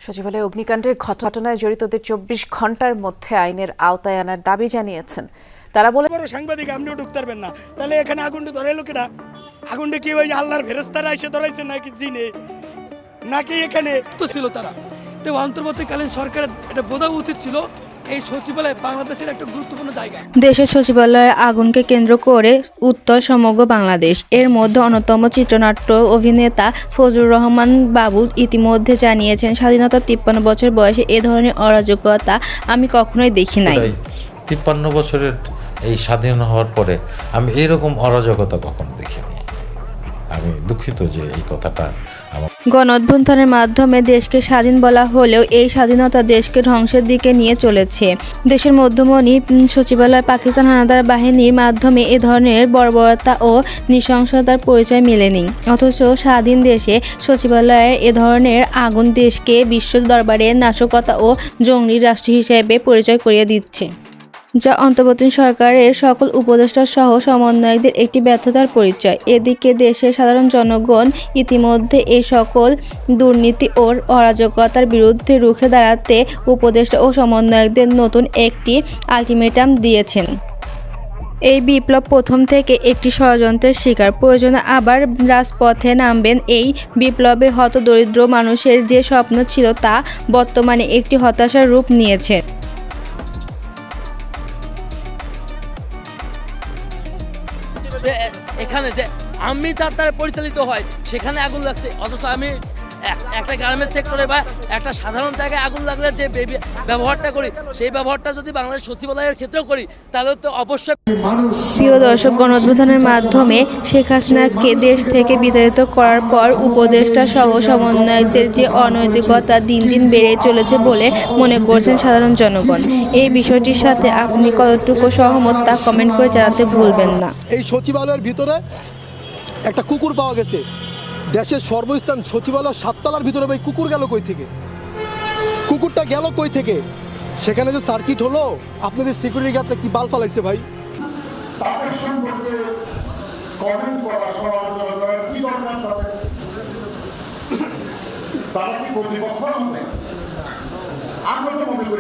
সচিবালয়ে অগ্নিকাণ্ডের ঘটনায় জড়িতদের ২৪ ঘন্টার মধ্যে আইনের আওতায় আনার দাবি জানিয়েছেন তারা। বলে সাংবাদিক আপনিও ঢুকতে পারবেন না, তাহলে এখানে আগুনটা ধরে লোকেরা আগুনটা কি ওই আল্লাহর ফেরেশতারা এসে ধরাইছে নাকি জিনে নাকি এখানে তো ছিল তারা। তো অন্তর্বর্তীকালীন সরকারের এটা বোঝা উচিত ছিল এই সচিবালয় বাংলাদেশের একটা গুরুত্বপূর্ণ জায়গা। দেশের সচিবালয়ের আগুনকে কেন্দ্র করে উত্তর সমগ্র বাংলাদেশ। এর মধ্যে অন্যতম চিত্রনাট্য অভিনেতা ফজলুর রহমান বাবু ইতিমধ্যে জানিয়েছেন, স্বাধীনতার ৫৩ বছর বয়সে এ ধরনের অরাজকতা আমি কখনোই দেখি নাই। ৫৩ বছরের এই স্বাধীন হওয়ার পরে আমি এরকম অরাজকতা কখনো দেখিনি। আমি দুঃখিত যে এই কথাটা গণঅভ্যুত্থানের মাধ্যমে দেশকে স্বাধীন বলা হলেও এই স্বাধীনতা দেশকে ধ্বংসের দিকে নিয়ে চলেছে। দেশের মধ্যমণি সচিবালয় পাকিস্তান হানাদার বাহিনীর মাধ্যমে এ ধরনের বর্বরতা ও নৃশংসতার পরিচয় মেলেনি। অথচ স্বাধীন দেশে সচিবালয়ের এ ধরনের আগুন দেশকে বিশ্ব দরবারে নাশকতা ও জঙ্গি রাষ্ট্র হিসেবে পরিচয় করিয়ে দিচ্ছে, যা অন্তর্বর্তী সরকারের সকল উপদেষ্টা সহ সমন্বয়কদের একটি ব্যর্থতার পরিচয়। এদিকে দেশের সাধারণ জনগণ ইতিমধ্যে এই সকল দুর্নীতি ও অরাজকতার বিরুদ্ধে রুখে দাঁড়াতে উপদেষ্টা ও সমন্বয়কদের নতুন একটি আলটিমেটাম দিয়েছেন। এই বিপ্লব প্রথম থেকে একটি ষড়যন্ত্রের শিকার। প্রয়োজনে আবার রাজপথে নামবেন। এই বিপ্লবে হতদরিদ্র মানুষের যে স্বপ্ন ছিল তা বর্তমানে একটি হতাশার রূপ নিয়েছে। এখানে যে আমি যার দ্বারা পরিচালিত হয় সেখানে আগুন লাগছে, অথচ আমি একটা গার্মেন্টস সেক্টরে বা একটা সাধারণ জায়গায় আগুন লাগলে যে ব্যবহারটা করি সেই ব্যবহারটা যদি বাংলাদেশ সচিবালয়ের ক্ষেত্রেও করি তাহলে তো অবশ্যই। প্রিয় দর্শক, গণঅভ্যুত্থানের মাধ্যমে শেখ হাসিনাকে দেশ থেকে বিতাড়িত করার পর উপদেষ্টা সহ সমন্বয়কদের যে অনৈতিকতা দিন দিন বেড়ে চলেছে বলে মনে করছেন সাধারণ জনগণ। এই বিষয়টির সাথে আপনি কতটুকু সহমত তা কমেন্ট করে জানাতে ভুলবেন না। এই সচিবালয়ের ভিতরে একটা কুকুর পাওয়া গেছে। দেশের সর্বস্থান সচিবালয় ৭ তলার ভিতরে ভাই কুকুর গেল কই থেকে? কুকুরটা গেল কই থেকে? সেখানে যে সার্কিট হলো, আপনাদের সিকিউরিটি গার্ডটা কি বাল ফালাইছে ভাই? তাদের সম্পর্কে কমেন্ট করা, সমালোচনা করা কি দরকার তাদের? তারা কি কর্তৃপক্ষ? আমরা তো মনে করি